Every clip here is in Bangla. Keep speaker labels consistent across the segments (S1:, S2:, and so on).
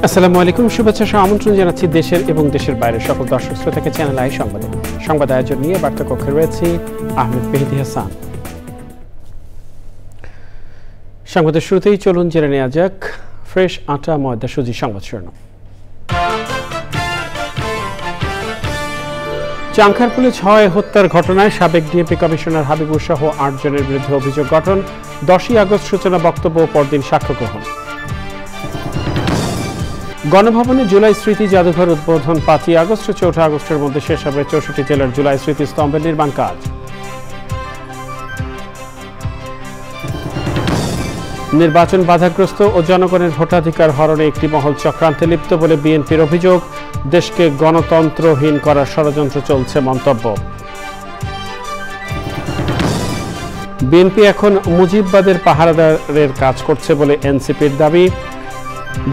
S1: আসসালামু আলাইকুম, শুভেচ্ছা সহ আমন্ত্রণ জানাচ্ছি দেশের এবং দেশের বাইরের সকল দর্শক শ্রোতাকে চ্যানেল আই সংবাদে। সংবাদ আয়োজন নিয়ে বার্তা কক্ষে রয়েছি আহমেদ মেহেদী হাসান। সংবাদের শুরুতেই চলুন জেনে নেওয়া যাক ফ্রেশ আটা ময়দা সুজি সংবাদ শিরোনাম। চাংখারপুলে ৬ হত্যার ঘটনায় সাবেক ডিএমপি কমিশনার হাবিবুর সহ ৮ জনের বিরুদ্ধে অভিযোগ গঠন। ১০ই আগস্ট সূচনা বক্তব্য ও পরদিন সাক্ষ্য গ্রহণ। গণভবনে জুলাই স্মৃতি জাদুঘর উদ্বোধন ৫ই আগস্ট ও ৪ আগস্টের মধ্যে শেষ হবে ৬৪ জেলার জুলাই স্মৃতি স্তম্ভের নির্মাণ কাজ। নির্বাচন বাধাগ্রস্ত ও জনগণের ভোটাধিকার হরণে একটি মহল চক্রান্তে লিপ্ত বলে বিএনপির অভিযোগ। দেশকে গণতন্ত্রহীন করার ষড়যন্ত্র চলছে মন্তব্য। বিএনপি এখন মুজিববাদের পাহারাদারের কাজ করছে বলে এনসিপির দাবি।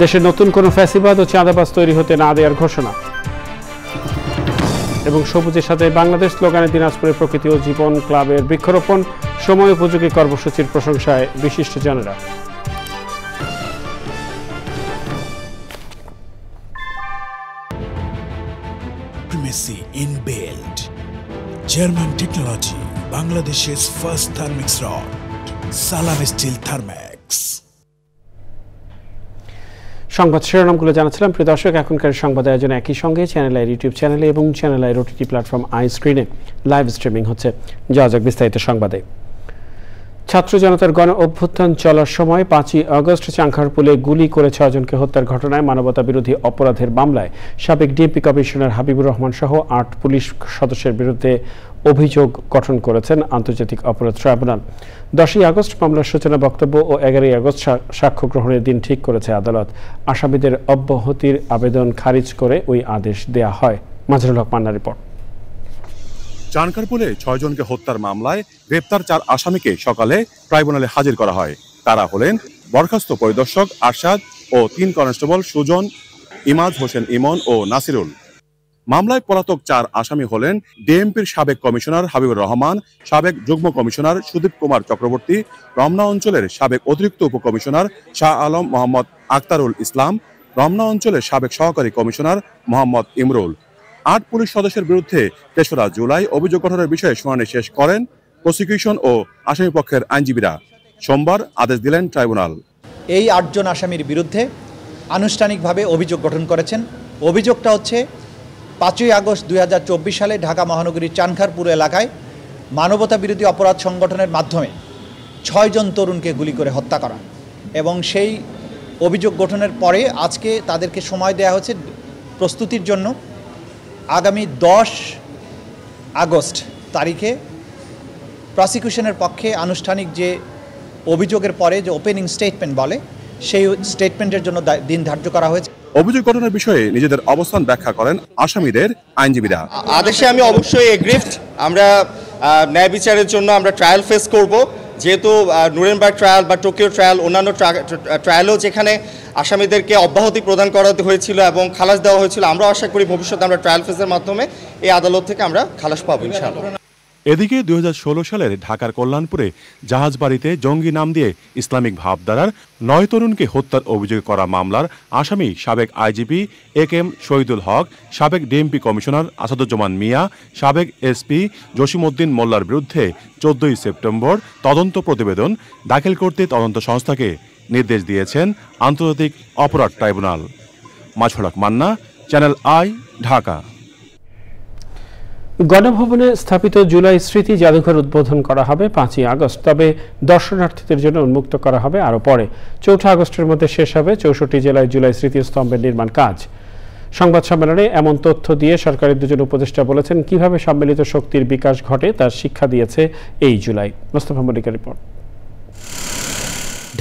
S1: দেশে নতুন কোনো ফ্যাসিবাদ ও চাঁদাবাজ তৈরি হতে না দেওয়ার ঘোষণা। এবং সবুজের সাথে বাংলাদেশ স্লোগানে দিনাজপুরের প্রকৃতি ও জীবন ক্লাবের বৃক্ষরোপণ। সময় উপযোগী কর্মসূচির প্রশংসায় বিশিষ্টজনেরা।
S2: Primacy in build. German technology. Bangladesh's first Thermix rod. Salam Steel Thermax.
S1: সংবাদ শিরোনামগুলো জানাচ্ছিলাম। প্রিয় দর্শক, এখনকার সংবাদ আয়োজন একই সঙ্গে চ্যানেল আই ইউটিউব চ্যানেলে এবং channel I OTT platform I স্ক্রিনে লাইভ স্ট্রিমিং হচ্ছে। যাওয়া যাক বিস্তারিত সংবাদে। ছাত্র জনতার গণ অভ্যুত্থান চলার সময় ৫ই আগস্ট চাংখারপুলে গুলি করে ৬ জনকে হত্যার ঘটনায় মানবতা বিরোধী অপরাধের মামলায় সাবেক ডিএমপি কমিশনার হাবিবুর রহমান সহ ৮ পুলিশ সদস্যের বিরুদ্ধে অভিযোগ গঠন করেছেন আন্তর্জাতিক অপরাধ ট্রাইব্যুনাল। ১০ই আগস্ট মামলার সূচনা বক্তব্য ও ১১ই আগস্ট সাক্ষ্য গ্রহণের দিন ঠিক করেছে আদালত। আসামিদের অব্যাহতির আবেদন খারিজ করে ওই আদেশ দেয়া হয়। মাজহারুল হক মান্নার রিপোর্ট।
S3: চানখারপুলে ৬ জনকে হত্যার মামলায় গ্রেপ্তার ৪ আসামিকে সকালে ট্রাইব্যুনালে হাজির করা হয়। তারা হলেন বরখাস্ত পরিদর্শক আরশাদ ও ৩ কনস্টেবল সুজন, ইমাজ হোসেন ইমন ও নাসিরুল। মামলায় পলাতক ৪ আসামি হলেন ডিএমপির সাবেক কমিশনার হাবিবুর রহমান, সাবেক যুগ্ম কমিশনার সুদীপ কুমার চক্রবর্তী, রমনা অঞ্চলের সাবেক অতিরিক্ত উপকমিশনার শাহ আলম মোহাম্মদ আক্তারুল ইসলাম, রমনা অঞ্চলের সাবেক সহকারী কমিশনার মোহাম্মদ ইমরুল। ৮ পুলিশ সদস্যের বিরুদ্ধে ৩রা জুলাই অভিযোগ গঠনের বিষয়ে শুনানি শেষ করেন প্রসিকিউশন ও আসামিপক্ষের আইনজীবীরা। সোমবার আদেশ দিলেন ট্রাইব্যুনাল।
S4: এই ৮ জন আসামির বিরুদ্ধে আনুষ্ঠানিকভাবে অভিযোগ গঠন করেছেন। অভিযোগটা হচ্ছে ৫ই আগস্ট ২০২৪ সালে ঢাকা মহানগরীর চানখারপুর এলাকায় মানবতা বিরোধী অপরাধ সংগঠনের মাধ্যমে ৬ জন তরুণকে গুলি করে হত্যা করা। এবং সেই অভিযোগ গঠনের পরে আজকে তাদেরকে সময় দেওয়া হচ্ছে প্রস্তুতির জন্য। আগামী ১০ আগস্ট তারিখে প্রসিকিউশনের পক্ষে আনুষ্ঠানিক যে অভিযোগের পরে যে ওপেনিং স্টেটমেন্ট বলে, সেই স্টেটমেন্টের জন্য দিন ধার্য করা হয়েছে।
S3: অভিযোগ গঠনের বিষয়ে নিজেদের অবস্থান ব্যাখ্যা করেন আসামিদের আইনজীবীরা।
S5: আদেশে আমি অবশ্যই এগ্রিভড। আমরা ন্যায় বিচারের জন্য আমরা ট্রায়াল ফেস করব, যেহেতু নুরেনবার্গ ট্রায়াল বা টোকিও ট্রায়াল, অন্যান্য ট্রায়ালও যেখানে আসামিদেরকে অব্যাহতি প্রদান করা হয়েছিল এবং খালাস দেওয়া হয়েছিল, আমরা আশা করি ভবিষ্যতে আমরা ট্রায়াল ফেসের মাধ্যমে এই আদালত থেকে আমরা খালাস পাবো ইনশাআল্লাহ।
S3: এদিকে ২০১৬ সালের ঢাকার কল্যাণপুরে জাহাজবাড়িতে জঙ্গি নাম দিয়ে ইসলামিক ভাবধারার ৯ তরুণকে হত্যার অভিযোগ করা মামলার আসামি সাবেক আইজিপি একেএম শহীদুল হক, সাবেক ডিএমপি কমিশনার আসাদুজ্জামান মিয়া, সাবেক এসপি জসিমউদ্দিন মোল্লার বিরুদ্ধে ১৪ই সেপ্টেম্বর তদন্ত প্রতিবেদন দাখিল করতে তদন্ত সংস্থাকে নির্দেশ দিয়েছেন আন্তর্জাতিক অপরাধ tribunal. Mazharul Haque Manna, Channel I, Dhaka.
S1: গণভবনে স্থাপিত জুলাই স্মৃতি জাদুঘর উদ্বোধন করা হবে ৫ই আগস্ট, তবে দর্শনার্থীদের জন্য উন্মুক্ত করা হবে আরও পরে। ৪ আগস্টের মধ্যে শেষ হবে ৬৪ জেলায় জুলাই স্মৃতি স্তম্ভের নির্মাণ কাজ। সংবাদ সম্মেলনে এমন তথ্য দিয়ে সরকারের ২ জন উপদেষ্টা বলেছেন কিভাবে সম্মিলিত শক্তির বিকাশ ঘটে তার শিক্ষা দিয়েছে এই জুলাই। মোস্তফা মল্লিকের রিপোর্ট।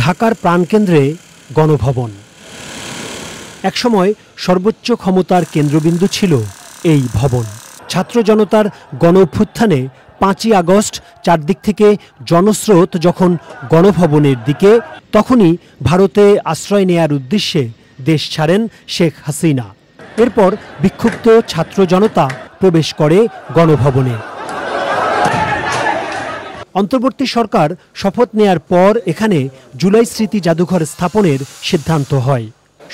S6: ঢাকার প্রাণকেন্দ্রে গণভবন একসময় সর্বোচ্চ ক্ষমতার কেন্দ্রবিন্দু ছিল এই ভবন। ছাত্র জনতার গণ অভ্যুত্থানে ৫ই আগস্ট চারদিক থেকে জনস্রোত যখন গণভবনের দিকে, তখনই ভারতে আশ্রয় নেয়ার উদ্দেশ্যে দেশ ছাড়েন শেখ হাসিনা। এরপর বিক্ষুব্ধ ছাত্র জনতা প্রবেশ করে গণভবনে। অন্তর্বর্তী সরকার শপথ নেয়ার পর এখানে জুলাই স্মৃতি জাদুঘর স্থাপনের সিদ্ধান্ত হয়।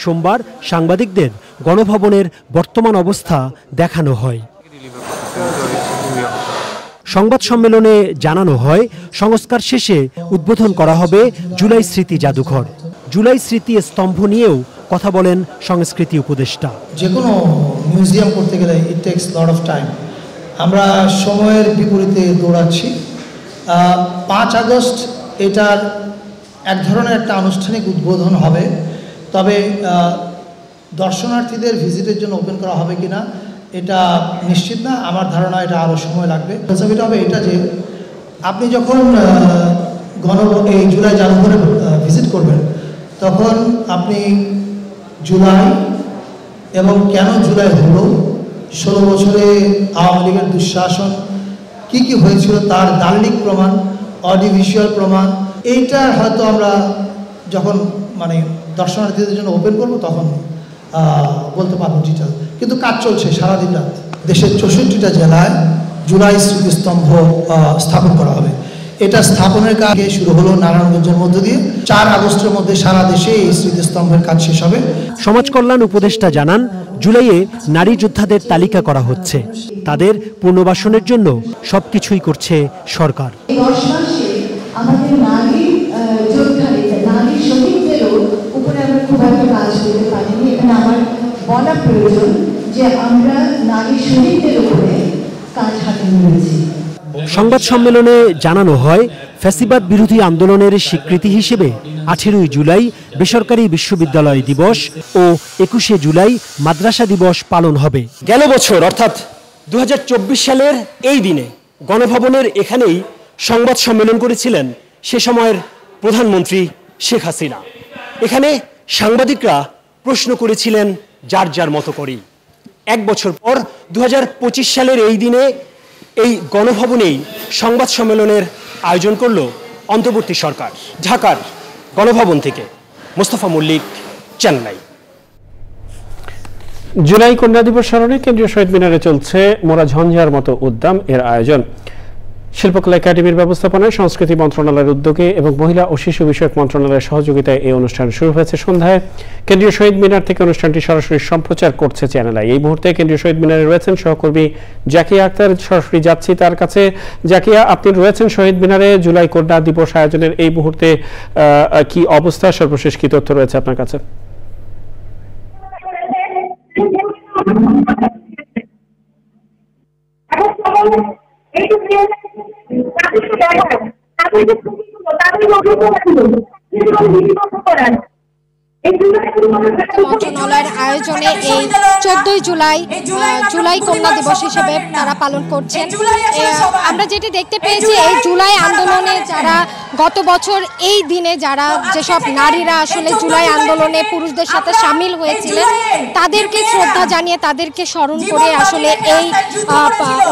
S6: সোমবার সাংবাদিকদের গণভবনের বর্তমান অবস্থা দেখানো হয়। সংবাদ সম্মেলনে জানানো হয়, সংস্কার শেষে উদ্বোধন করা হবে জুলাই স্মৃতি জাদুঘর। জুলাই স্মৃতি স্তম্ভ নিয়েও কথা বলেন সংস্কৃতি উপদেষ্টা।
S7: যে কোনো মিউজিয়াম করতে গেলে ইট টেকস লট অফ টাইম। আমরা সময়ের বিপরীতে দৌড়াচ্ছি। 5 আগস্ট এটার এক ধরনের একটা আনুষ্ঠানিক উদ্বোধন হবে, তবে দর্শনার্থীদের ভিজিটের জন্য ওপেন করা হবে কিনা এটা নিশ্চিত না। আমার ধারণা এটা আরও সময় লাগবে। এটা হবে এটা যে আপনি যখন এই জুলাই জাদুঘরে ভিজিট করবেন, তখন আপনি জুলাই এবং কেন জুলাই হলো, 16 বছরে আওয়ামী লীগের দুঃশাসন কি কি হয়েছিল তার দালিলিক প্রমাণ, অডিও ভিজুয়াল প্রমাণ, এইটা হয়তো আমরা যখন দর্শনার্থীদের জন্য ওপেন করব তখন বলতে পারবো ডিটেল। কিন্তু কাজ চলছে সারাদিন রাত। দেশের 64টা জেলায় জুলাই স্মৃতিস্তম্ভ স্থাপন করা হবে। এটা স্থাপনের কাজ শুরু হলো নারায়ণগঞ্জের মধ্য দিয়ে। 4 আগস্টের মধ্যে সারা দেশে এই স্মৃতিস্তম্ভের কাজ শেষ হবে।
S6: সমাজ কল্যাণ উপদেষ্টা জানান, জুলাইয়ে নারী যোদ্ধাদের তালিকা করা হচ্ছে। তাদের পুনর্বাসনের জন্য সবকিছুই করছে সরকার।
S8: আমাদের নারী যোদ্ধাদের, নারী শহীদদেরও উপরে আমরা খুব একটা কাজ করতে পারিনি। এখানে আমার বলা প্রয়োজন যে আমরা নারী শহীদদের উপরে কাজ হাতে নিয়েছি।
S6: সংবাদ সম্মেলনে জানানো হয়, ফ্যাসিবাদ বিরোধী আন্দোলনের স্বীকৃতি হিসেবে 18 জুলাই বেসরকারি বিশ্ববিদ্যালয় দিবস ও 21 জুলাই মাদ্রাসা দিবস পালন হবে। গেল বছর অর্থাৎ 2024 সালের এই দিনে গণভবনের এখানেই সংবাদ সম্মেলন করেছিলেন সে সময়ের প্রধানমন্ত্রী শেখ হাসিনা। এখানে সাংবাদিকরা প্রশ্ন করেছিলেন যার যার মতো করেই। 1 বছর পর 2025 সালের এই দিনে এই গণভবনেই সংবাদ সম্মেলনের আয়োজন করল অন্তর্বর্তী সরকার। ঢাকার গণভবন থেকে মোস্তফা মল্লিক, চ্যানেল আই।
S1: জুলাই কন্যা দিবস স্মরণে কেন্দ্রীয় শহীদ মিনারে চলছে মোরা ঝঞ্ঝার মতো উদ্যম এর আয়োজন। শিল্পকলা একাডেমির ব্যবস্থাপনায় সংস্কৃতি মন্ত্রণালয়ের উদ্যোগে এবং মহিলা ও শিশু বিষয়ক মন্ত্রণালয়ের সহযোগিতায় এই অনুষ্ঠান শুরু হয়েছে সন্ধ্যায়। কেন্দ্রীয় শহীদ মিনার থেকে অনুষ্ঠানটি সরাসরি সম্প্রচার করছে চ্যানেল আই। এই মুহূর্তে কেন্দ্রীয় শহীদ মিনারে রয়েছেন সহকর্মী জাকিয়া আক্তার। সরাসরি যাচ্ছি তার কাছে। জাকিয়া, আপনি রয়েছেন শহীদ মিনারে। জুলাই কন্যা দিবস আয়োজনের এই মুহূর্তে কি অবস্থা, সর্বশেষ কি তথ্য রয়েছে আপনার কাছে?
S9: মন্ত্রণালয়ের আয়োজনে এই 14 জুলাই জুলাই কন্যা দিবস হিসেবে তারা পালন করছেন। আমরা যেটি দেখতে পেয়েছি, এই জুলাই আন্দোলনে যারা গত বছর এই দিনে যারা যেসব নারীরা আসলে জুলাই আন্দোলনে পুরুষদের সাথে সামিল হয়েছিলেন, তাদেরকে শ্রদ্ধা জানিয়ে তাদেরকে স্মরণ করে আসলে এই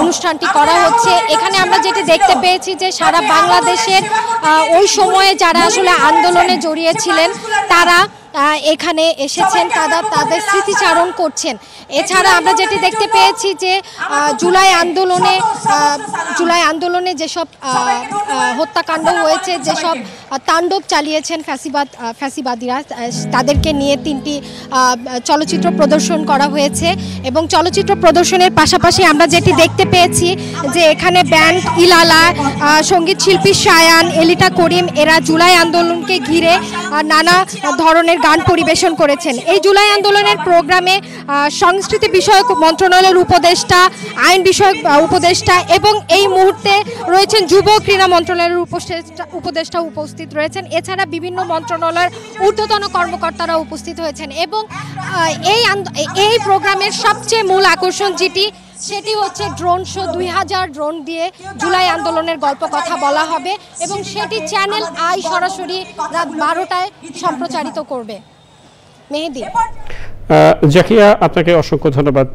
S9: অনুষ্ঠানটি করা হচ্ছে। এখানে আমরা যেটি দেখতে পেয়েছি যে সারা বাংলাদেশের ওই সময়ে যারা আসলে আন্দোলনে জড়িয়েছিলেন তারা এখানে এসেছেন, তাদের স্মৃতিচারণ করছেন। এছাড়া আমরা যেটি দেখতে পেয়েছি যে জুলাই আন্দোলনে যেসব হত্যাকাণ্ড হয়েছে, যেসব তাণ্ডব চালিয়েছেন ফ্যাসিবাদীরা, তাদেরকে নিয়ে 3টি চলচ্চিত্র প্রদর্শন করা হয়েছে। এবং চলচ্চিত্র প্রদর্শনের পাশাপাশি আমরা যেটি দেখতে পেয়েছি যে এখানে ব্যান্ড ইলালা, সঙ্গীত শিল্পী শায়ান, এলিটা করিম এরা জুলাই আন্দোলনকে ঘিরে নানা ধরনের গান পরিবেশন করেছেন। এই জুলাই আন্দোলনের প্রোগ্রামে সংস্কৃতি বিষয়ক মন্ত্রণালয়ের উপদেষ্টা, আইন বিষয়ক উপদেষ্টা এবং এই মুহূর্তে রয়েছেন যুব ক্রীড়া মন্ত্রণালয়ের উপদেষ্টা উপস্থিত রয়েছেন। এছাড়া বিভিন্ন মন্ত্রণালয়ের ঊর্ধ্বতন কর্মকর্তারা উপস্থিত হয়েছেন। এবং এই প্রোগ্রামের সবচেয়ে মূল আকর্ষণ সেটি হচ্ছে ড্রোন শো। 2000 ড্রোন দিয়ে জুলাই আন্দোলনের গল্প কথা বলা হবে এবং সেটি চ্যানেল আই সরাসরি রাত 12টায় সম্প্রচারিত করবে। মেহেদি।
S1: জাকিয়া, আপনাকে অসংখ্য ধন্যবাদ।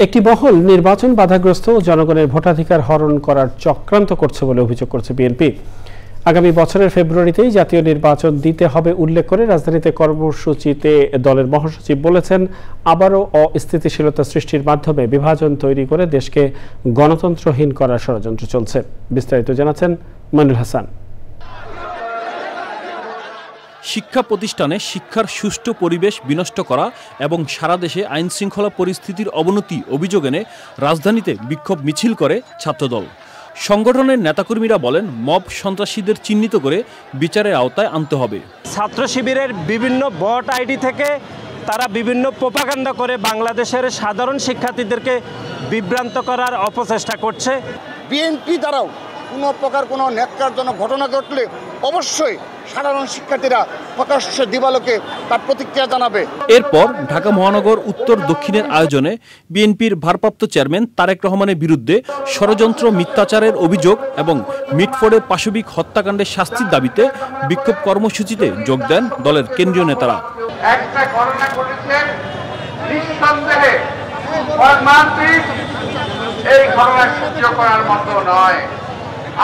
S1: একটি মহল নির্বাচন বাধাগ্রস্ত ও জনগণের ভোটাধিকার হরণ করার চক্রান্ত করছে বলে অভিযোগ করছে বিএনপি। আগামী বছরের ফেব্রুয়ারিতেই জাতীয় নির্বাচন দিতে হবে উল্লেখ করে রাজধানীতে কর্মসূচিতে দলের মহাসচিব বলেছেন, আবারও অস্থিতিশীলতা সৃষ্টির মাধ্যমে বিভাজন তৈরি করে দেশকে গণতন্ত্রহীন করার ষড়যন্ত্র চলছে। বিস্তারিত জানাচ্ছেন মনির হাসান।
S10: শিক্ষা প্রতিষ্ঠানে শিক্ষার সুষ্ঠু পরিবেশ বিনষ্ট করা এবং সারা দেশে আইন শৃঙ্খলা পরিস্থিতির অবনতি অভিযোগ এনে রাজধানীতে বিক্ষোভ মিছিল করে ছাত্রদল। সংগঠনের নেতাকর্মীরা বলেন, মব সন্ত্রাসীদের চিহ্নিত করে বিচারের আওতায় আনতে হবে।
S11: ছাত্র শিবিরের বিভিন্ন বট আইডি থেকে তারা বিভিন্ন প্রোপাগান্ডা করে বাংলাদেশের সাধারণ শিক্ষার্থীদেরকে বিভ্রান্ত করার অপচেষ্টা করছে।
S12: বিএনপি দ্বারাও কোনো প্রকার কোনো ন্যাক্কারজনক ঘটনা ঘটলে অবশ্যই সাধারণ শিক্ষার্থীরা প্রকাশ্য দিবালোকে তার প্রতিক্রিয়া জানাবে।
S10: এরপর ঢাকা মহানগর উত্তর দক্ষিণের আয়োজনে বিএনপির ভারপ্রাপ্ত চেয়ারম্যান তারেক রহমানের বিরুদ্ধে ষড়যন্ত্র, মিথ্যাচারের অভিযোগ এবং মিটফোর্ডে পাশবিক হত্যাকাণ্ডের শাস্তির দাবিতে বিক্ষোভ কর্মসূচিতে যোগ দেন দলের কেন্দ্রীয় নেতারা।
S13: একটা ঘটনা ঘটেছে, নিঃসন্দেহে মর্মান্তিক, এই ঘটনা সহ্য করার মতো নয়।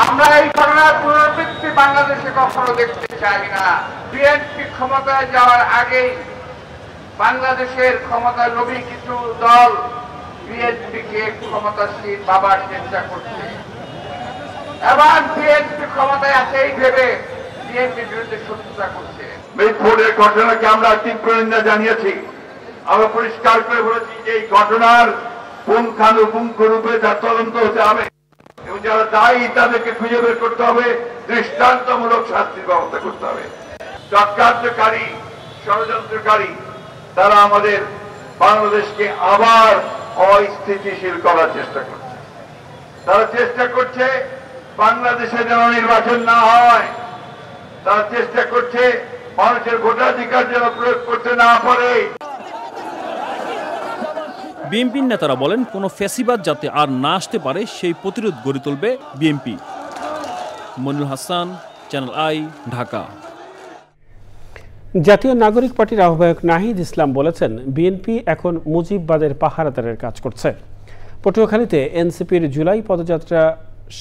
S13: আমরা এই ঘটনার পুনরাবৃত্তি বাংলাদেশে কখনো দেখতে চাই না। বিএনপি ক্ষমতায় যাওয়ার আগেই বাংলাদেশের ক্ষমতায় লোভী কিছু দল বিএনপিকে ক্ষমতাসীন বাবার চেষ্টা করছে। এবার বিএনপি ক্ষমতায় আছে এই ভেবে বিএনপির বিরুদ্ধে শত্রুতা করছে। মিটফোর্ডের ঘটনাকে আমরা তীব্র নিন্দা জানিয়েছি। আমরা পরিষ্কার করে বলেছি যে এই ঘটনার পুঙ্খানুপুঙ্খ রূপে তার তদন্ত হতে হবে এবং যারা দায়ী তাদেরকে খুঁজে বের করতে হবে, দৃষ্টান্তমূলক শাস্তির ব্যবস্থা করতে হবে। চক্রান্তকারী, ষড়যন্ত্রকারী তারা আমাদের বাংলাদেশকে আবার অস্থিতিশীল করার চেষ্টা করছে। তারা চেষ্টা করছে বাংলাদেশে যেন নির্বাচন না হয়, তারা চেষ্টা করছে মানুষের ভোটাধিকার যেন প্রয়োগ করতে না পারে।
S10: বিএনপির নেতারা বলেন, কোনো ফ্যাসিবাদ যাতে আর না আসতে পারে সেই প্রতিরোধ গড়ে তুলবে BNP. Monirul Hasan, channel I, Dhaka.
S1: জাতীয় নাগরিক পার্টির আহ্বায়ক নাহিদ ইসলাম বলেছেন, বিএনপি এখন মুজিববাদের পাহারাদারের কাজ করছে। পটুয়াখালীতে এনসিপির জুলাই পদযাত্রা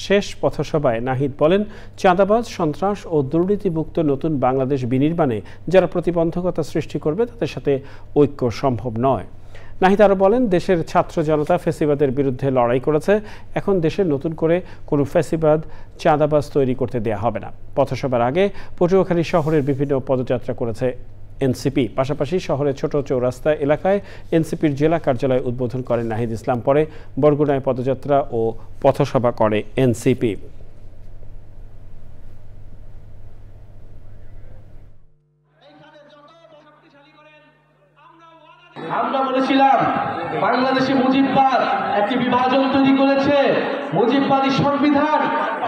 S1: শেষ পথসভায় নাহিদ বলেন, চাঁদাবাজ, সন্ত্রাস ও দুর্নীতিমুক্ত নতুন বাংলাদেশ বিনির্মাণে যারা প্রতিবন্ধকতা সৃষ্টি করবে তাদের সাথে ঐক্য সম্ভব নয়। নাহিদ আরও বলেন, দেশের ছাত্র জনতা ফ্যাসিবাদের বিরুদ্ধে লড়াই করেছে, এখন দেশে নতুন করে কোনো ফ্যাসিবাদ, চাঁদাবাজ তৈরি করতে দেয়া হবে না। পথসভার আগে পটুয়াখালী শহরের বিভিন্ন পদযাত্রা করেছে এনসিপি। পাশাপাশি শহরের ছোট চৌরাস্তা এলাকায় এনসিপির জেলা কার্যালয় উদ্বোধন করেন নাহিদ ইসলাম। পরে বরগুনায় পদযাত্রা ও পথসভা করে এনসিপি।
S14: আমরা বলেছিলাম বাংলাদেশে মুজিববাদ একটি বিভাজন তৈরি করেছে, মুজিববাদী সংবিধান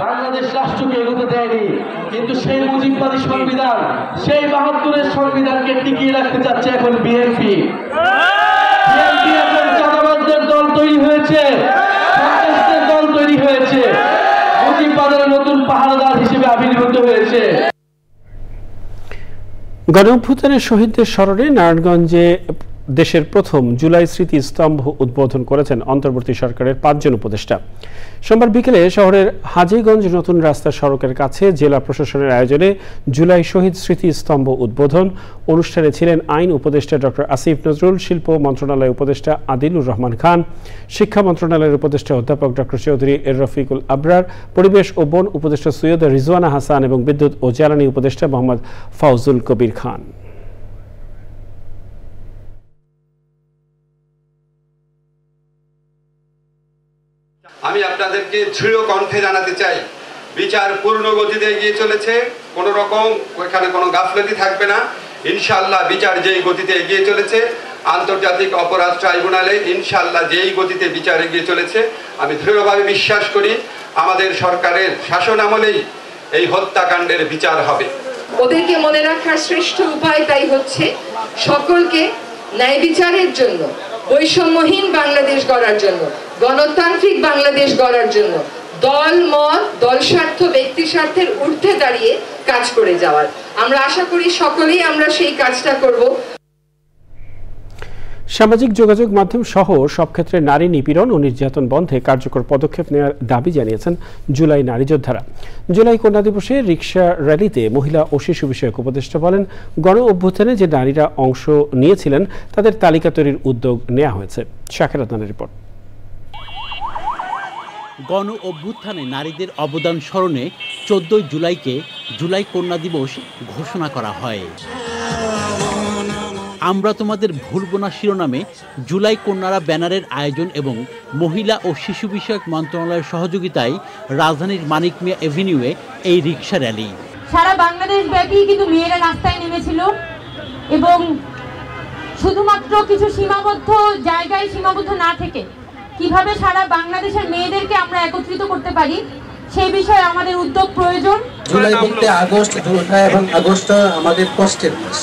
S14: বাংলাদেশ রাষ্ট্রকে এগোতে দেয়নি, কিন্তু সেই মুজিববাদী সংবিধান, সেই ৭২-এর সংবিধানকে টিকিয়ে রাখতে চাচ্ছে এখন বিএনপি। বিএনপি এখন চাঁদাবাজদের দল তৈরি হয়েছে, সন্ত্রাসীদের দল তৈরি হয়েছে, মুজিববাদের নতুন পাহারাদার হিসেবে আবির্ভূত হয়েছে।
S1: গণঅভ্যুত্থানের শহীদদের স্মরণে নারায়ণগঞ্জে দেশের প্রথম জুলাই স্মৃতি স্তম্ভ উদ্বোধন করেছেন অন্তর্বর্তী সরকারের ৫ জন উপদেষ্টা। সোমবার বিকেলে শহরের হাজীগঞ্জ নতুন রাস্তা সড়কের কাছে জেলা প্রশাসনের আয়োজনে জুলাই শহীদ স্মৃতি স্তম্ভ উদ্বোধন অনুষ্ঠানে ছিলেন আইন উপদেষ্টা ডক্টর আসিফ নজরুল, শিল্প মন্ত্রণালয়ের উপদেষ্টা আদিলুর রহমান খান, শিক্ষা মন্ত্রণালয়ের উপদেষ্টা অধ্যাপক ডক্টর চৌধুরী এর রফিকুল আবরার, পরিবেশ ও বন উপদেষ্টা সৈয়দ রিজওয়ানা হাসান এবং বিদ্যুৎ ও জ্বালানি উপদেষ্টা মোহাম্মদ ফাউজুল কবির খান।
S15: আমি আপনাদেরকে দৃঢ় কণ্ঠে জানাতে চাই, বিচার পূর্ণ গতিতে এগিয়ে চলেছে, কোনো রকম ওইখানে কোনো গাফলতি থাকবে না। ইনশাআল্লাহ বিচার যেই গতিতে এগিয়ে চলেছে, আন্তর্জাতিক অপরাধ ট্রাইব্যুনালে ইনশাআল্লাহ যেই গতিতে বিচার এগিয়ে চলেছে, আমি দৃঢ়ভাবে বিশ্বাস করি আমাদের সরকারের শাসন আমলেই এই হত্যাকাণ্ডের বিচার হবে।
S16: ওদেরকে মনে রাখার শ্রেষ্ঠ উপায় তাই হচ্ছে সকলকে ন্যায় বিচারের জন্য, বৈষম্যহীন বাংলাদেশ গড়ার জন্য, গণতান্ত্রিক বাংলাদেশ গড়ার জন্য দল মত, দল স্বার্থ, ব্যক্তি স্বার্থের ঊর্ধ্বে দাঁড়িয়ে কাজ করে যাওয়ার। আমরা আশা করি সকলেই আমরা সেই কাজটা করব।
S1: সামাজিক যোগাযোগ মাধ্যম সহ সব ক্ষেত্রে নারী নিপীড়ন ও নির্যাতন বন্ধে কার্যকর পদক্ষেপ নেওয়ার দাবি জানিয়েছেন জুলাই নারী যোদ্ধারা। জুলাই কন্যা দিবসে রিকশা র্যালিতে মহিলা ও শিশু বিষয়ক উপদেষ্টা বলেন, গণ অভ্যুত্থানে যে নারীরা অংশ নিয়েছিলেন তাদের তালিকা তৈরির উদ্যোগ নেওয়া হয়েছে। শাকের আদনানের রিপোর্ট।
S17: গণ অভ্যুত্থানে নারীদের অবদান স্মরণে 14 জুলাইকে জুলাই কন্যা দিবস ঘোষণা করা হয়। আমরা তোমাদের ভুলব না শিরোনামে জুলাই কন্যারা ব্যানারের আয়োজন এবং মহিলা ও শিশু বিষয়ক মন্ত্রণালয়ের সহযোগিতায় রাজধানীর মানিক মিয়া এভিনিউয়ে এই রিক্সা র্যালি।
S18: সারা বাংলাদেশ ব্যাপী কিন্তু মেয়েরা রাস্তায় নেমেছিল এবং শুধুমাত্র কিছু সীমাবদ্ধ জায়গায় সীমাবদ্ধ না থেকে কিভাবে সারা বাংলাদেশের মেয়েদেরকে আমরা একত্রিত করতে পারি সেই বিষয়ে আমাদের উদ্যোগ প্রয়োজন।
S19: জুলাই বলতে আগস্ট, জুলাই এবং আগস্ট আমাদের কষ্টের মাস।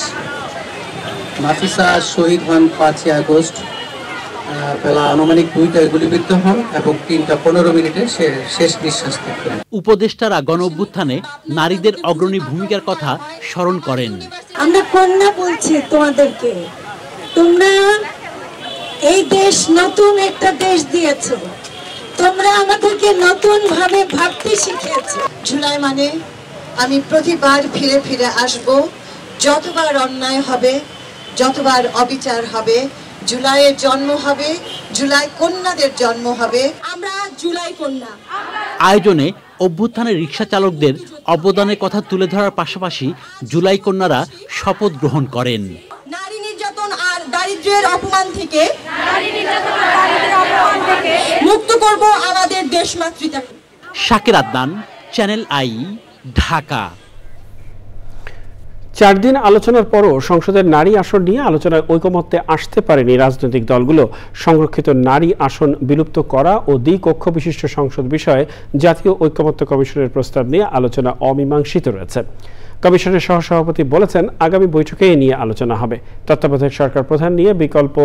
S19: মাফিসা শহীদ হন 5 আগস্ট বেলা আনুমানিক 2টায় গুলিবিদ্ধ হন এবং 3:15 সে শেষ নিঃশ্বাস ত্যাগ করেন।
S17: উপদেষ্টারা গণ অভ্যুত্থানে নারীদের অগ্রণী ভূমিকার কথা স্মরণ করেন।
S20: আমরা কন্যা বলছি তোমাদেরকে, তোমরা এই দেশ নতুন একটা দেশ দিয়েছো, তোমরা আমাদেরকে নতুন ভাবে ভাবতে শিখিয়েছো। জুলাই মানে আমি প্রতিবার ফিরে ফিরে আসব, যতবার অন্যায় হবে, যতবার অবিচার হবে, জুলাইয়ের জন্ম হবে, জুলাই কন্যাদের জন্ম হবে। আমরা জুলাই কন্যা।
S17: আয়োজনে অভ্যুত্থানের রিক্সা চালকদের অবদানের কথা তুলে ধরার পাশাপাশি জুলাই কন্যারা শপথ গ্রহণ করেন।
S20: নারী নির্যাতন আর দারিদ্র্যের অপমান থেকে মুক্ত করব আমাদের দেশমাতৃতাকে।
S17: Shakir Adnan, channel I, Dhaka.
S1: 4 দিন আলোচনার পরও সংসদের নারী আসন নিয়ে আলোচনায় ঐকমত্যে আসতে পারেনি রাজনৈতিক দলগুলো। সংরক্ষিত নারী আসন বিলুপ্ত করা ও দ্বিকক্ষ বিশিষ্ট সংসদ বিষয়ে জাতীয় ঐকমত্য কমিশনের প্রস্তাব নিয়ে আলোচনা অমীমাংসিত রয়েছে। কমিশনের সহসভাপতি বলেছেন, আগামী বৈঠকে এ নিয়ে আলোচনা হবে। তত্ত্বাবধায়ক সরকার প্রধান নিয়ে বিকল্প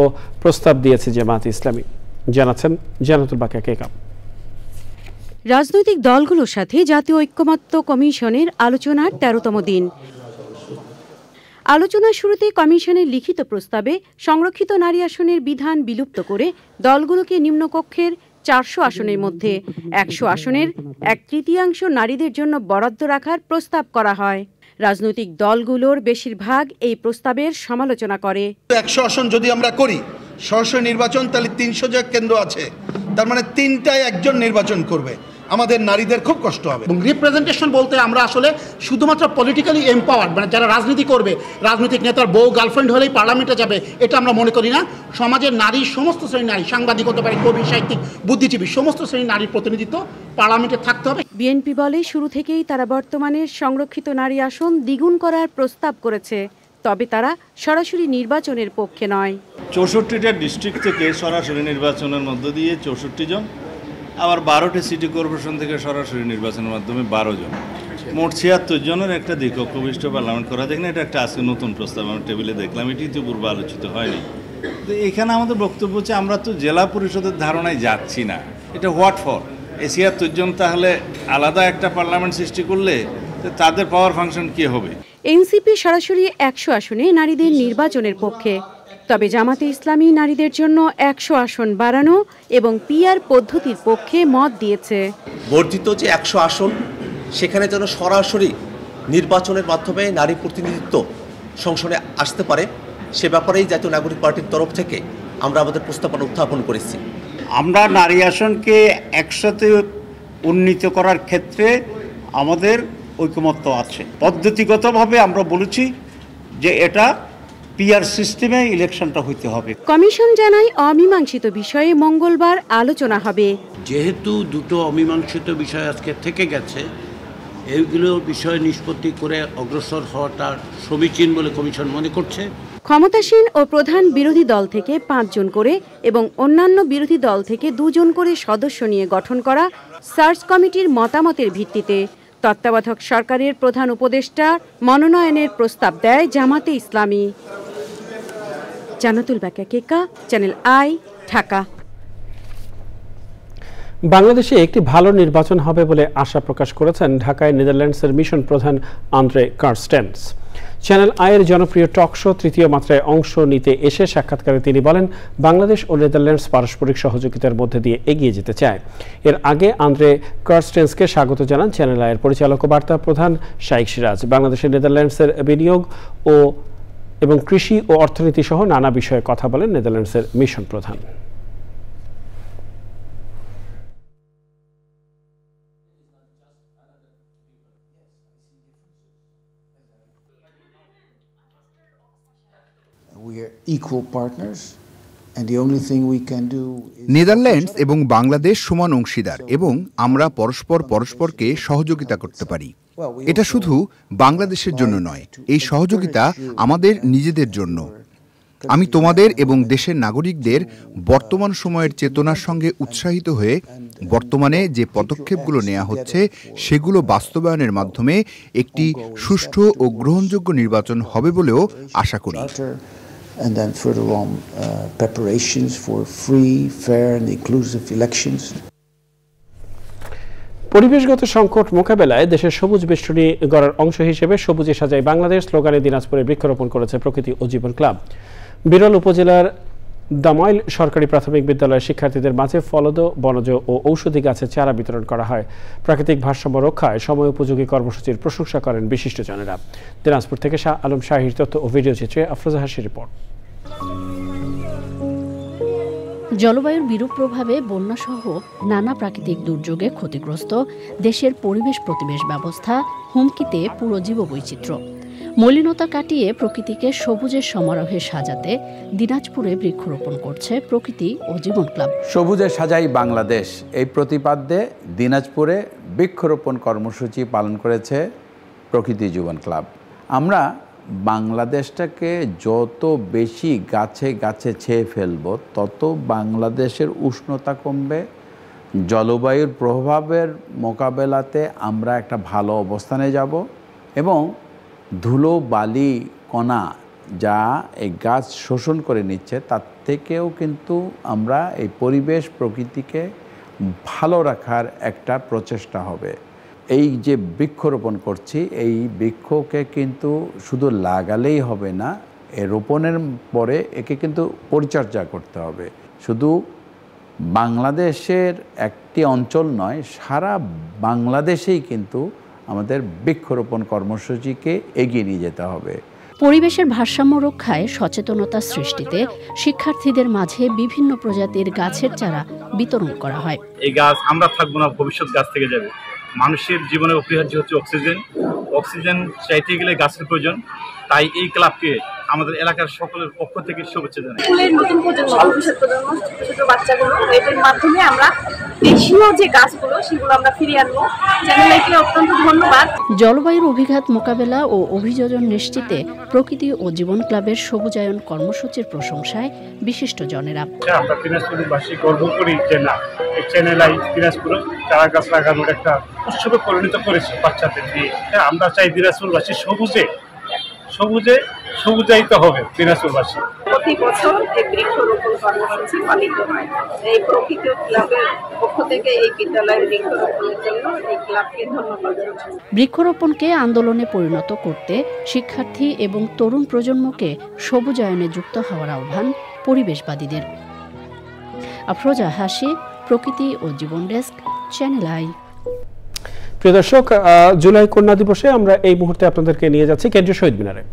S1: প্রস্তাব দিয়েছে জামায়াতে ইসলামী। জানাচ্ছেন জান্নাতুল বাকিয়া কেকা।
S21: রাজনৈতিক দলগুলোর সাথে জাতীয় ঐকমত্য কমিশনের আলোচনার 13তম দিন। আলোচনার শুরুতে কমিশনের লিখিত প্রস্তাবে সংরক্ষিত নারী আসনের বিধান বিলুপ্ত করে দলগুলোকে নিম্নকক্ষের 400 আসনের মধ্যে 100 আসনের 1/3 নারীদের জন্য বরাদ্দ রাখার প্রস্তাব করা হয়। রাজনৈতিক দলগুলোর বেশিরভাগ এই প্রস্তাবের সমালোচনা করে।
S22: 100 আসন যদি আমরা করি সরাসরি নির্বাচন, তাহলে 300 যে কেন্দ্র আছে তার মানে 3টায় একজন নির্বাচন করবে, আমাদের নারীদের খুব কষ্ট হবে।
S23: এবং রিপ্রেজেন্টেশন বলতে আমরা আসলে শুধুমাত্র পলিটিক্যালি এম্পাওয়ার্ড, মানে যারা রাজনীতি করবে, রাজনৈতিক নেতার বউ গার্লফ্রেন্ড হলেই পার্লামেন্টে যাবে, এটা আমরা মনে করি না। সমাজের নারী, সমস্ত শ্রেণীর নারী, সাংবাদিক হতে পারে, কবি, সাহিত্যিক, বুদ্ধিজীবী, সমস্ত শ্রেণীর নারীর প্রতিনিধিত্ব পার্লামেন্টে থাকতে হবে।
S21: বিএনপি বলে শুরু থেকেই তারা বর্তমানের সংরক্ষিত নারী আসন দ্বিগুণ করার প্রস্তাব করেছে, তবে তারা সরাসরি নির্বাচনের পক্ষে নয়।
S24: 64টা ডিস্ট্রিক্ট থেকে সরাসরি নির্বাচনের মধ্য দিয়ে 64 জন, আবার 12টি সিটি কর্পোরেশন থেকে সরাসরি নির্বাচনের মাধ্যমে 12 জন, মোট 76 জনের একটা দ্বিকক্ষ বিশিষ্ট পার্লামেন্ট করা যায় না। এটা একটা আজকে নতুন প্রস্তাব আমি টেবিলে দেখলাম, এটি তো পূর্বে আলোচিত হয়নি। তো এখানে আমাদের বক্তব্য হচ্ছে আমরা তো জেলা পরিষদের ধারণায় যাচ্ছি না। এটা হোয়াট ফর? এই 76 জন তাহলে আলাদা একটা পার্লামেন্ট সৃষ্টি করলে তাদের পাওয়ার ফাংশন কি হবে?
S21: এনসিপি সরাসরি 100 আসনে নারীদের নির্বাচনের পক্ষে, তবে জামাতে ইসলামী নারীদের জন্য 100 আসন বাড়ানো এবং পিআর পদ্ধতির পক্ষে মত দিয়েছে।
S25: বর্ধিত যে 100 আসন, সেখানে যেন সরাসরি নির্বাচনের মাধ্যমে নারী প্রতিনিধিত্ব সংসদে আসতে পারে, সে ব্যাপারেই জাতীয় নাগরিক পার্টির তরফ থেকে আমরা আমাদের প্রস্তাবনা উত্থাপন করেছি।
S26: আমরা নারী আসনকে একসাথে উন্নীত করার ক্ষেত্রে আমাদের ঐকমত্য আছে। পদ্ধতিগতভাবে আমরা বলেছি যে এটা পিআর সিস্টেমে ইলেকশনটা হইতে হবে।
S21: কমিশন জানায় অমীমাংসিত বিষয়ে মঙ্গলবার আলোচনা হবে।
S27: যেহেতু দুটো অমীমাংসিত বিষয় আজকে থেকে গেছে, এইগুলো বিষয় নিষ্পত্তি করে অগ্রসর হওয়াটা সমীচীন বলে কমিশন মনে করছে।
S21: ক্ষমতাসীন ও প্রধান বিরোধী দল থেকে 5 জন করে এবং অন্যান্য বিরোধী দল থেকে 2 জন করে সদস্য নিয়ে গঠন করা সার্চ কমিটির মতামতের ভিত্তিতে তত্ত্বাবধায়ক সরকারের প্রধান উপদেষ্টা মনোনয়নের প্রস্তাব দেয় জামাতে ইসলামী। জান্নাতুল বাকিয়া কেকা, চ্যানেল আই, ঢাকা।
S1: বাংলাদেশে একটি ভালো নির্বাচন হবে বলে আশা প্রকাশ করেছেন ঢাকায় নেদারল্যান্ডসের মিশন প্রধান আন্দ্রে কার্স্টেন্স। চ্যানেল আইয়ের জনপ্রিয় টক শো তৃতীয় মাত্রায় অংশ নিতে এসে সাক্ষাৎকারে তিনি বলেন, বাংলাদেশ ও নেদারল্যান্ডস পারস্পরিক সহযোগিতার মধ্যে দিয়ে এগিয়ে যেতে চায়। এর আগে আন্দ্রে কার্স্টেন্সকে স্বাগত জানান চ্যানেল আইয়ের পরিচালক ও বার্তা প্রধান শাইখ সিরাজ। বাংলাদেশে নেদারল্যান্ডসের বিনিয়োগ এবং কৃষি ও অর্থনীতি সহ নানা বিষয়ে কথা বলেন নেদারল্যান্ডসের মিশন প্রধান।
S2: নেদারল্যান্ডস এবং বাংলাদেশ সমান অংশীদার এবং আমরা পরস্পরকে সহযোগিতা করতে পারি। এটা শুধু বাংলাদেশের জন্য নয়, এই সহযোগিতা আমাদের নিজেদের জন্য। আমি তোমাদের এবং দেশের নাগরিকদের বর্তমান সময়ের চেতনার সঙ্গে উৎসাহিত হয়ে বর্তমানে যে পদক্ষেপগুলো নেওয়া হচ্ছে সেগুলো বাস্তবায়নের মাধ্যমে একটি সুষ্ঠু ও গ্রহণযোগ্য নির্বাচন হবে বলেও আশা করি।
S3: And then further on, preparations for free, fair and inclusive elections.
S1: পরিবেশগত সংকট মোকাবেলায় দেশের সবুজ বেষ্টনী গড়ার অংশ হিসেবে সবুজে সাজাই বাংলাদেশ স্লোগানে দিনাজপুরে বৃক্ষরোপণ করেছে প্রকৃতি ও জীবন ক্লাব। বিরল উপজেলার দামাইল সরকারি প্রাথমিক বিদ্যালয়ের শিক্ষার্থীদের মাঝে ফলদ, বনজ ও ঔষধি গাছের চারা বিতরণ করা হয়। প্রাকৃতিক ভারসাম্য রক্ষায় সময় উপযোগী কর্মসূচির প্রশংসা করেন বিশিষ্টজনেরা। দিনাজপুর থেকে শাহ আলম শাহীর তথ্য ও ভিডিও চিত্রে আফরোজা হাসির রিপোর্ট।
S4: জলবায়ুর বিরূপ প্রভাবে বন্যাসহ নানা প্রাকৃতিক দুর্যোগে ক্ষতিগ্রস্ত দেশের পরিবেশ প্রতিবেশ ব্যবস্থা হুমকিতে পুরো জীববৈচিত্র্য। মলিনতা কাটিয়ে প্রকৃতিকে সবুজের সমারোহে সাজাতে দিনাজপুরে বৃক্ষরোপণ করছে প্রকৃতি ও জীবন ক্লাব।
S5: সবুজে সাজাই বাংলাদেশ এই প্রতিপাদ্যে দিনাজপুরে বৃক্ষরোপণ কর্মসূচি পালন করেছে প্রকৃতি জীবন ক্লাব। আমরা বাংলাদেশটাকে যত বেশি গাছে গাছে ছেয়ে ফেলব তত বাংলাদেশের উষ্ণতা কমবে, জলবায়ুর প্রভাবের মোকাবেলাতে আমরা একটা ভালো অবস্থানে যাব এবং ধুলো বালি কণা যা এই গাছ শোষণ করে নিচ্ছে তার থেকেও কিন্তু আমরা এই পরিবেশ প্রকৃতিকে ভালো রাখার একটা প্রচেষ্টা হবে। এই যে বৃক্ষরোপণ করছি এই বৃক্ষকে কিন্তু শুধু লাগালেই হবে না, এ রোপণের পরে একে কিন্তু পরিচর্যা করতে হবে। শুধু বাংলাদেশের একটি অঞ্চল নয়, সারা বাংলাদেশেই কিন্তু আমাদের বৃক্ষরোপণ কর্মসূচিকে এগিয়ে নিয়ে যেতে হবে।
S4: পরিবেশের ভারসাম্য রক্ষায় সচেতনতা সৃষ্টিতে শিক্ষার্থীদের মাঝে বিভিন্ন প্রজাতির গাছের চারা বিতরণ করা হয়।
S6: এই গাছ আমরা থাকবো না, ভবিষ্যৎ গাছ থেকে যাবে। মানুষের জীবনে অপরিহার্য হচ্ছে অক্সিজেন, অক্সিজেন চাইতে গেলে গাছের প্রয়োজন। তাই এই ক্লাবকে আমাদের এলাকার সকলের পক্ষ থেকে শুভেচ্ছা জানাই।
S7: স্কুলের নতুন প্রজন্ম, ভবিষ্যৎ প্রজন্ম, ছোট বাচ্চাগুলো এদের মাধ্যমে আমরা দেশীয় যে গাছগুলো সেগুলো আমরা ফিরিয়ে আনবো। চ্যানেলকে অত্যন্ত ধন্যবাদ।
S4: জলবায়ুর অভিঘাত মোকাবেলা ও অভিযোজন নিশ্চিতে প্রকৃতি ও জীবন ক্লাবের সবুজায়ন কর্মসূচির প্রশংসায় বিশিষ্টজনেরা।
S6: আমরা দিনাজপুরবাসী গর্ব করি যে না, এই চ্যানেল আই দিনাজপুর চারা গাছ লাগানোর একটা উৎসবে পরিণত করেছে বাচ্চাদের দিয়ে। আমরা চাই দিনাজপুরবাসী সবুজায়িত হবে দিনাজপুরবাসী।
S7: প্রতি বছর এই বৃক্ষরোপণ কর্মসূচি পালিত হয়। এই প্রকৃতি ক্লাবের পক্ষ থেকে এই বিদ্যালয়ের বৃক্ষরোপণের জন্য এই ক্লাবকে ধন্যবাদ।
S4: বৃক্ষরোপণকে আন্দোলনে পরিণত করতে শিক্ষার্থী এবং তরুণ প্রজন্মকে সবুজায়নে যুক্ত হওয়ার আহ্বান পরিবেশবাদীদের। আফরোজা হাসি, প্রকৃতি ও জীবন ডেস্ক, চ্যানেল আই।
S1: প্রিয় দর্শক, জুলাই কন্যা দিবসে আমরা এই মুহূর্তে আপনাদেরকে নিয়ে যাচ্ছি কেন্দ্রীয় শহীদ মিনারে।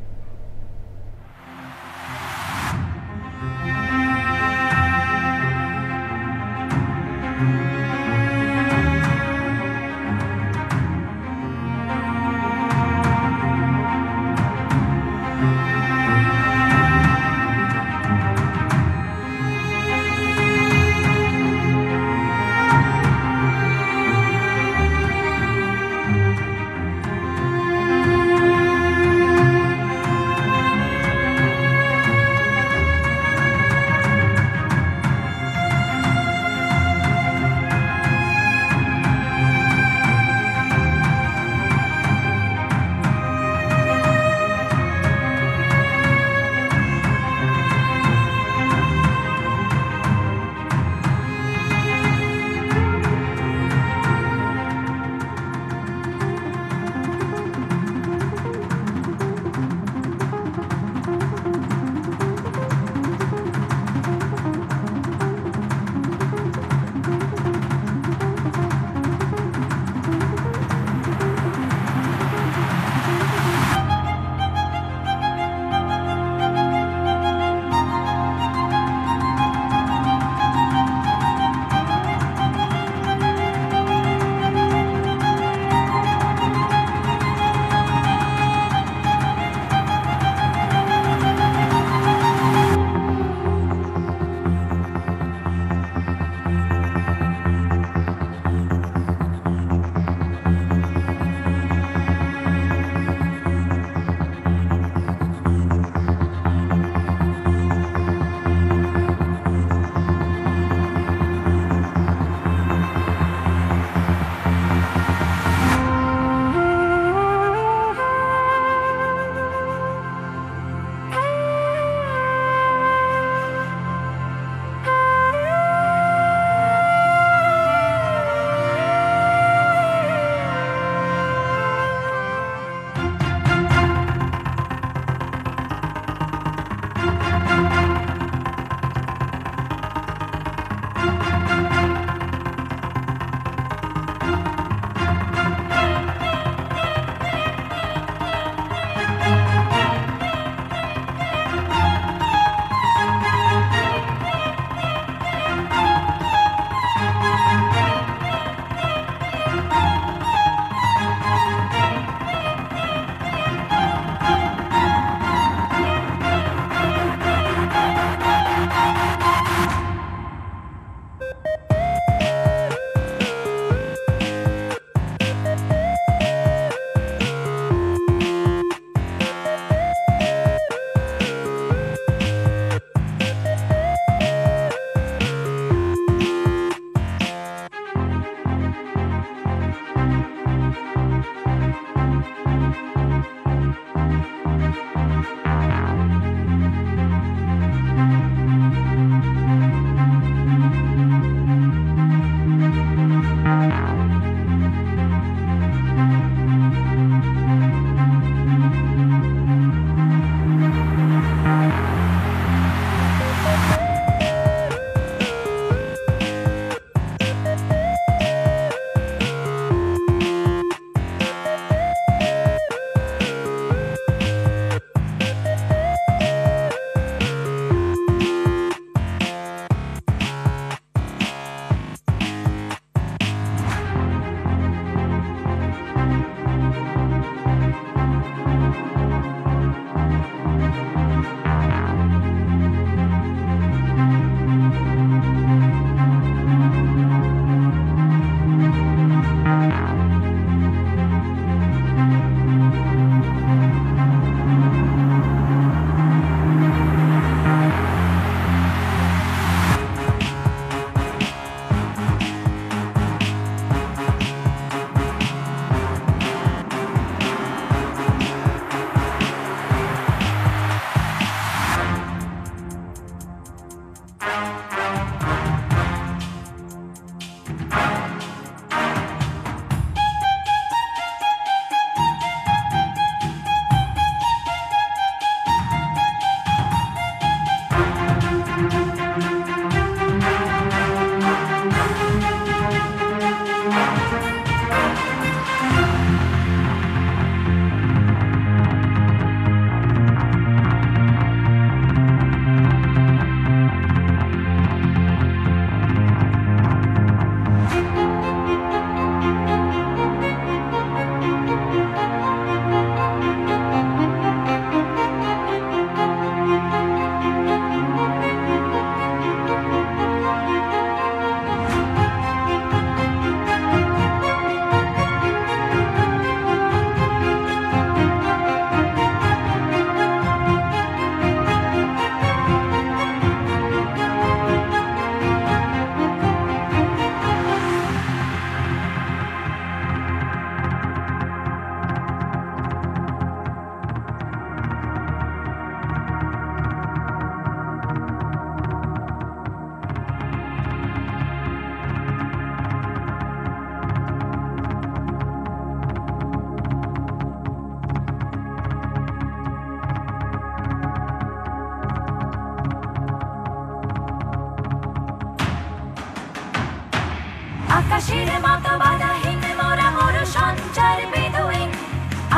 S8: আকাশের মতো বাধাহীন মোরা মোর সঞ্চার বেদুইন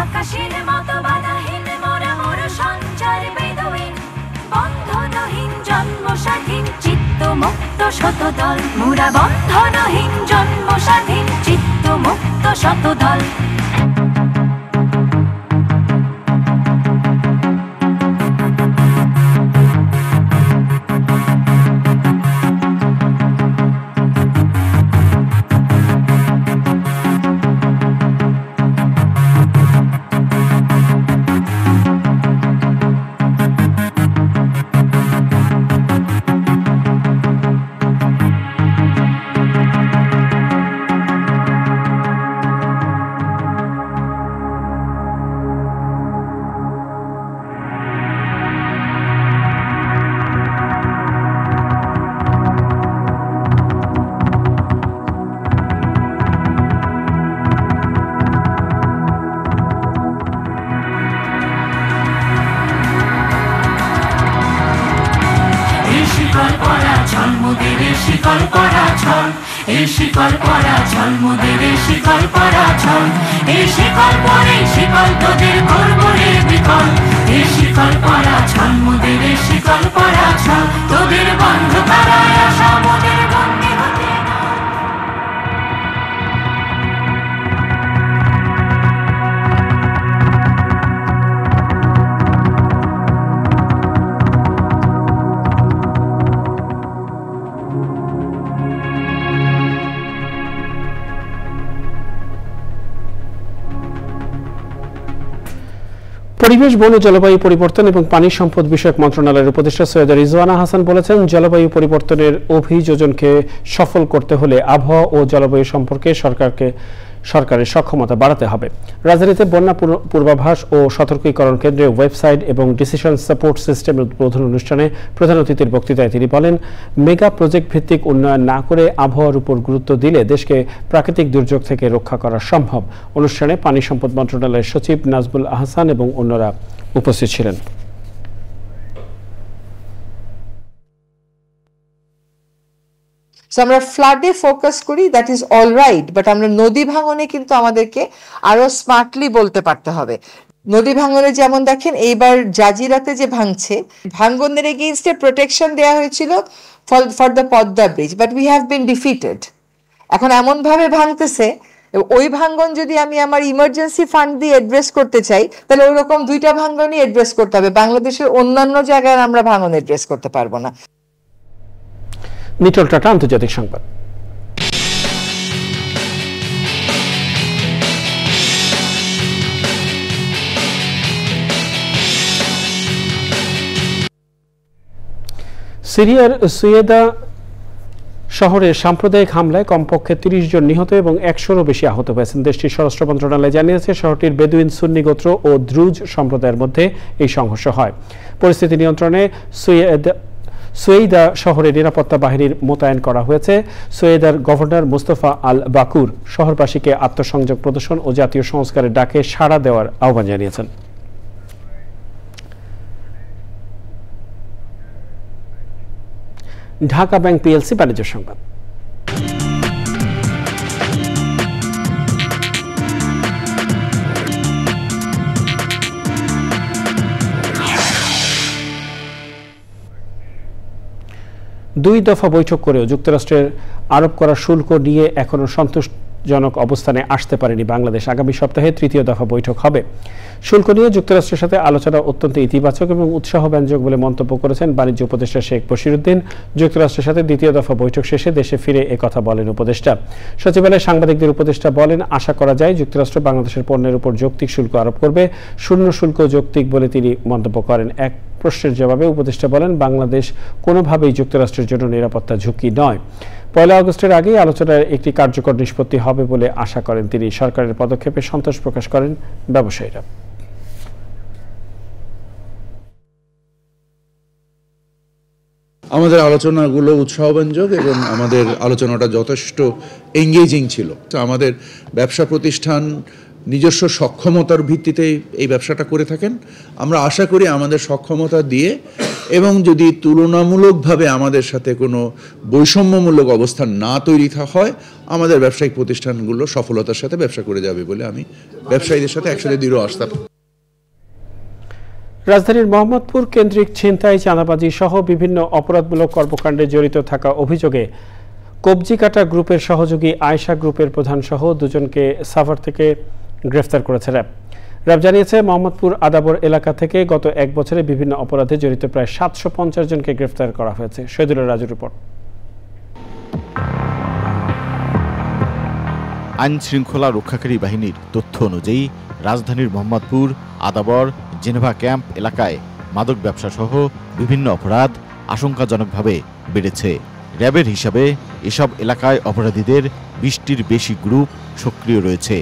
S8: আকাশের মতো বাধাহীন মোরা মোর সঞ্চার বেদুইন বন্ধনহীন জন্ম স্বাধীন চিত্ত মুক্ত শতদল মোরা বন্ধনহীন জন্ম স্বাধীন চিত্ত মুক্ত শতদল শিকল পরা ছল মোদের শিকল পরা ছল এই শিকল পরে শিকল তোদের করব রে বিকল এই শিকল পরা ছল মোদের শিকল পরা ছল তোদের বন্ধ করায় আশা মোদের বন্দী হতে
S1: পরিবেশ, বন ও জলবায়ু পরিবর্তন এবং পানি সম্পদ বিষয়ক মন্ত্রণালয়ের উপদেষ্টা সৈয়দা রিজওয়ানা হাসান বলেছেন, জলবায়ু পরিবর্তনের অভিযোজনকে সফল করতে হলে আবহাওয়া ও জলবায়ু সম্পর্কে সরকারের সক্ষমতা বাড়াতে হবে। রাজধানীতে বন্যা পূর্বাভাস ও সতর্কীকরণ কেন্দ্রের ওয়েবসাইট এবং ডিসিশন সাপোর্ট সিস্টেমের উদ্বোধন অনুষ্ঠানে প্রধান অতিথির বক্তৃতায় তিনি বলেন, মেগা প্রজেক্ট ভিত্তিক উন্নয়ন না করে আবহাওয়ার উপর গুরুত্ব দিলে দেশকে প্রাকৃতিক দুর্যোগ থেকে রক্ষা করা সম্ভব। অনুষ্ঠানে পানি সম্পদ মন্ত্রণালয়ের সচিব নাজবুল আহসান এবং অন্যরা উপস্থিত ছিলেন।
S9: সো আমরা ফ্লাডে ফোকাস করি, that is all right, but আমরা নদী ভাঙনে কিন্তু আমাদেরকে আরো স্মার্টলি বলতে পারতে হবে। নদী ভাঙনে যেমন দেখেন এইবার জাজিরাতে যে ভাঙছে, ভাঙ্গনের এগেইনস্টে প্রোটেকশন দেওয়া হয়েছিল for the Padma bridge, but we have been defeated. এখন এমন ভাবে ভাঙতেছে, ওই ভাঙ্গন যদি আমি আমার ইমার্জেন্সি ফান্ড দিয়ে অ্যাড্রেস করতে চাই, তাহলে ওইরকম দুইটা ভাঙ্গনই অ্যাড্রেস করতে হবে। বাংলাদেশের অন্যান্য জায়গায় আমরা ভাঙ্গন অ্যাড্রেস করতে পারবো না।
S1: নিটল টাটা, আন্তর্জাতিক সংবাদ। সিরিয়ার সুয়েদা শহরে সাম্প্রদায়িক হামলায় কমপক্ষে ৩০ জন নিহত এবং ১০০-রও বেশি আহত হয়েছেন। দেশটির স্বরাষ্ট্র মন্ত্রণালয় জানিয়েছে, শহরটির বেদুইন সুন্নি গোত্র ও দ্রুজ সম্প্রদায়ের মধ্যে এই সংঘর্ষ হয়। পরিস্থিতি নিয়ন্ত্রণে সুয়েদা শহরে নিরাপত্তা বাহিনীর মোতায়েন করা হয়েছে। সুয়েদার গভর্নর মুস্তফা আল বাকুর শহরবাসীকে আত্মসংযোগ প্রদর্শন ও জাতীয় সংস্কারের ডাকে সাড়া দেওয়ার আহ্বান জানিয়েছেন। ঢাকা ব্যাংক পিএলসি বাণিজ্য সংবাদ। দুই দফা বৈঠক করেও যুক্তরাষ্ট্রের আরোপ করা শুল্ক নিয়ে এখনো সন্তোষজনক অবস্থানে আসতে পারেনি বাংলাদেশ। আগামী সপ্তাহে তৃতীয় দফা বৈঠক হবে। শুল্ক নিয়ে যুক্তরাষ্ট্রের সাথে আলোচনা অত্যন্ত ইতিবাচক এবং উৎসাহব্যঞ্জক বলে মন্তব্য করেছেন বাণিজ্য উপদেষ্টা শেখ বশিরউদ্দিন। যুক্তরাষ্ট্রের সাথে দ্বিতীয় দফা বৈঠক শেষে দেশে ফিরে একথা বলেন উপদেষ্টা। সচিবালয়ে সাংবাদিকদের উপদেষ্টা বলেন, আশা করা যায় যুক্তরাষ্ট্র বাংলাদেশের পণ্যের উপর যৌক্তিক শুল্ক আরোপ করবে। শূন্য শুল্ক যৌক্তিক বলে তিনি মন্তব্য করেন। এক প্রশ্নের জবাবে উপদেষ্টা বলেন, বাংলাদেশ কোনোভাবেই যুক্তরাষ্ট্রের জন্য নিরাপত্তা ঝুঁকি নয়। ১ আগস্টের আগেই আলোচনার একটি কার্যকর নিষ্পত্তি হবে বলে আশা করেন তিনি। সরকারের পদক্ষেপে সন্তোষ প্রকাশ করেন ব্যবসায়ীরা।
S10: আমাদের আলোচনাগুলো উৎসাহব্যঞ্জক এবং আমাদের আলোচনাটা যথেষ্ট এঙ্গেজিং ছিল। আমাদের ব্যবসা প্রতিষ্ঠান নিজস্ব সক্ষমতার ভিত্তিতে এই ব্যবসাটা করে থাকেন। আমরা আশা করি আমাদের সক্ষমতা দিয়ে এবং যদি তুলনামূলকভাবে আমাদের সাথে কোনো বৈষম্যমূলক অবস্থান না তৈরি হয়, আমাদের ব্যবসায়িক প্রতিষ্ঠানগুলো সফলতার সাথে ব্যবসা করে যাবে বলে আমি ব্যবসায়ীদের সাথে একসাথে দৃঢ় আস্থা।
S1: রাজধানীর মোহাম্মদপুর কেন্দ্রিক ছিনতাই, চাঁদাবাজি সহ বিভিন্ন অপরাধমূলক কর্মকাণ্ডে জড়িত থাকা অভিযোগে কবজিকাটা গ্রুপের সহযোগী আয়েশা গ্রুপের প্রধান সহ দুজনকে সাভার থেকে গ্রেফতার করেছে র্যাব। র্যাব জানিয়েছে, মোহাম্মদপুর আদাবর এলাকা থেকে গত এক বছরে বিভিন্ন অপরাধে জড়িত প্রায় 750 জনকে গ্রেফতার করা হয়েছে। শহীদুল্লাহ রাজুর রিপোর্ট।
S11: আইন শৃঙ্খলা রক্ষাকারী বাহিনীর তথ্য অনুযায়ী রাজধানীর মোহাম্মদপুর, আদাবর, জেনেভা ক্যাম্প এলাকায় মাদক ব্যবসা সহ বিভিন্ন অপরাধ আশঙ্কাজনকভাবে বেড়েছে। র্যাবের হিসাবে এসব এলাকায় অপরাধীদের 20টির বেশি গ্রুপ সক্রিয় রয়েছে।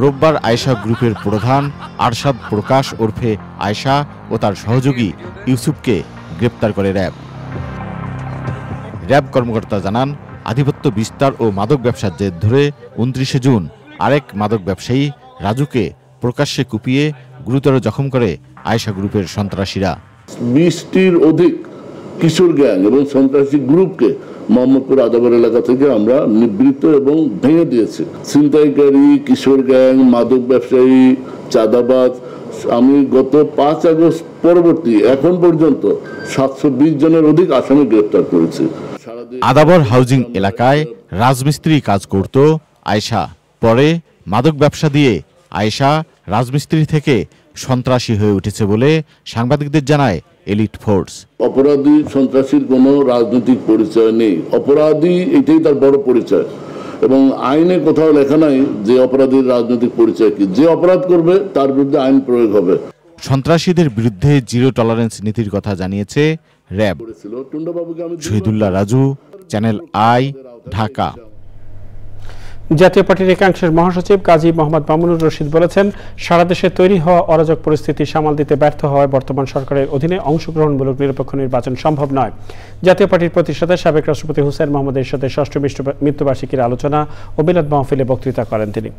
S11: রোববার আয়েশা গ্রুপের প্রধান আরশাদ প্রকাশ ওরফে আয়েশা ও তার সহযোগী ইউসুফকে গ্রেপ্তার করে র্যাব। র্যাব কর্মকর্তা জানান, আধিপত্য বিস্তার ও মাদক ব্যবসার জের ধরে 29 জুন আরেক মাদক ব্যবসায়ী রাজুকে প্রকাশ্যে কুপিয়ে গুরুতর জখম করে আয়েশা গ্রুপের সন্ত্রাসীরা।
S12: 20টির অধিক কিশোর গ্যাং এবং সন্ত্রাসী গ্রুপকে মোহাম্মদপুর আদাবর এলাকা থেকে আমরা নিবৃত্ত এবং ভেঙে দিয়েছি। ছিনতাইকারী, কিশোর গ্যাং, মাদক ব্যবসায়ী, চাঁদাবাজ, আমি গত 5 আগস্ট পরবর্তী এখন পর্যন্ত 720 জনের অধিক আসামি গ্রেফতার করেছি।
S11: আদাবর হাউজিং এলাকায় রাজমিস্ত্রি কাজ করত আয়েশা। পরে মাদক ব্যবসা দিয়ে আয়েশা রাজমিস্ত্রি থেকে সন্ত্রাসী হয়ে উঠেছে বলে সাংবাদিকদের জানায় এলিট ফোর্স।
S12: অপরাধী সন্ত্রাসীর কোনো রাজনৈতিক পরিচয় নেই। অপরাধী এটাই তার বড় পরিচয়, এবং আইনে কোথাও লেখা নাই যে অপরাধীর রাজনৈতিক পরিচয় কি। যে অপরাধ করবে তার বিরুদ্ধে আইন প্রয়োগ হবে।
S11: সন্ত্রাসীদের বিরুদ্ধে জিরো টলারেন্স নীতির কথা জানিয়েছে RAB. Shahidullah Raju, channel I, Dhaka.
S1: জাতীয় পার্টির একাংশের মহাসচিব কাজী মোহাম্মদ মামুনুর রশিদ বলেছেন, সারা দেশে তৈরি হওয়া অরাজক পরিস্থিতি সামাল দিতে ব্যর্থ হওয়ায় বর্তমান সরকারের অধীনে অংশগ্রহণমূলক নিরপেক্ষ নির্বাচন সম্ভব নয়। জাতীয় পার্টির প্রতিষ্ঠাতা সাবেক রাষ্ট্রপতি হুসেইন মোহাম্মদ এরশাদের ষষ্ঠ মৃত্যুবার্ষিকীর আলোচনা ও মিলাদ মাহফিলে বক্তৃতা করেন তিনি।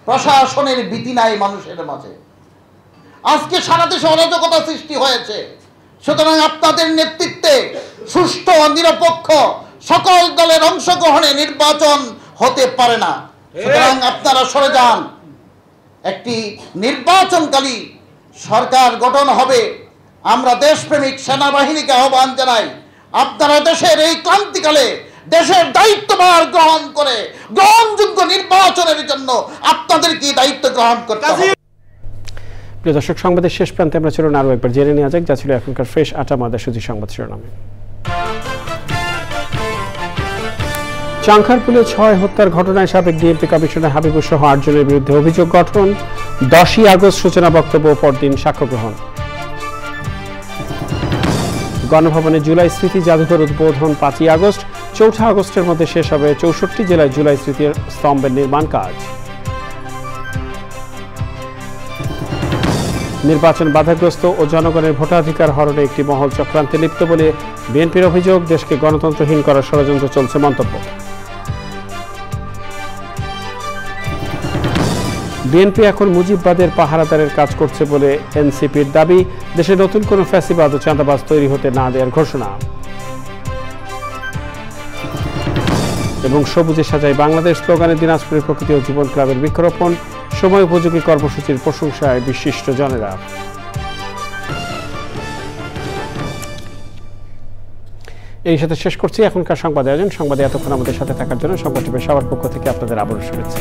S13: প্রশাসনের ভীতি নাই মানুষের মাঝে। আজকে সারা দেশে অরাজকতা সৃষ্টি হয়েছে। সুতরাং আপনাদের নেতৃত্বে সুষ্ঠু ও নিরপেক্ষ সকল দলের অংশগ্রহণে নির্বাচন হতে পারে না। সুতরাং আপনারা সরে যান। একটি নির্বাচনকালী সরকার গঠন হবে। আমরা দেশপ্রেমিক সেনাবাহিনীকে আহ্বান জানাই, আপনারা দেশের এই ক্রান্তিকালে দেশের দায়িত্বভার গ্রহণ করে গ্রহণযোগ্য নির্বাচনের জন্য আপনাদেরকে দায়িত্ব গ্রহণ করতে হবে।
S1: প্রিয় দর্শক, সংবাদের শেষ প্রান্তে আমরা চলুন আরও একবার জেনে নেওয়া যাক যা ছিল এখনকার ফ্রেশ আটা মাদা সুজি সংবাদ শিরোনামে। চাংখারপুলে 6 হত্যার ঘটনায় সাবেক ডিএমপি কমিশনার হাবিবুর সহ 8 জনের বিরুদ্ধে অভিযোগ গঠন। 10ই আগস্ট সূচনা বক্তব্য, পরদিন সাক্ষ্য গ্রহণ। গণভবনে জুলাই স্মৃতি জাদুঘর উদ্বোধন 5ই আগস্ট। 4 আগস্টের মধ্যে শেষ হবে 64 জেলায় জুলাই স্মৃতির স্তম্ভের নির্মাণ কাজ। নির্বাচন বাধাগ্রস্ত ও জনগণের ভোটাধিকার হরণে একটি মহল চক্রান্তে লিপ্ত বলে বিএনপির অভিযোগ। দেশকে গণতন্ত্রহীন করার ষড়যন্ত্র চলছে মন্তব্য। বিএনপি এখন মুজিববাদের পাহারাদারের কাজ করছে বলে এনসিপির দাবি। দেশে নতুন কোনো ফ্যাসিবাদ ও চাঁদাবাজ তৈরি হতে না দেওয়ার ঘোষণা। এবং সবুজে সাজায় বাংলাদেশ স্লোগানে দিনাজপুরের প্রকৃতি ও জীবন ক্লাবের বৃক্ষরোপণ। সময় উপযোগী কর্মসূচির প্রশংসায় বিশিষ্ট জনেরা। এই সাথে শেষ করছি এখনকার সংবাদ আয়োজন। সংবাদে এতক্ষণ আমাদের সাথে থাকার জন্য সংবাদ টিভির সবার পক্ষ থেকে আপনাদের আবারও শুভেচ্ছা।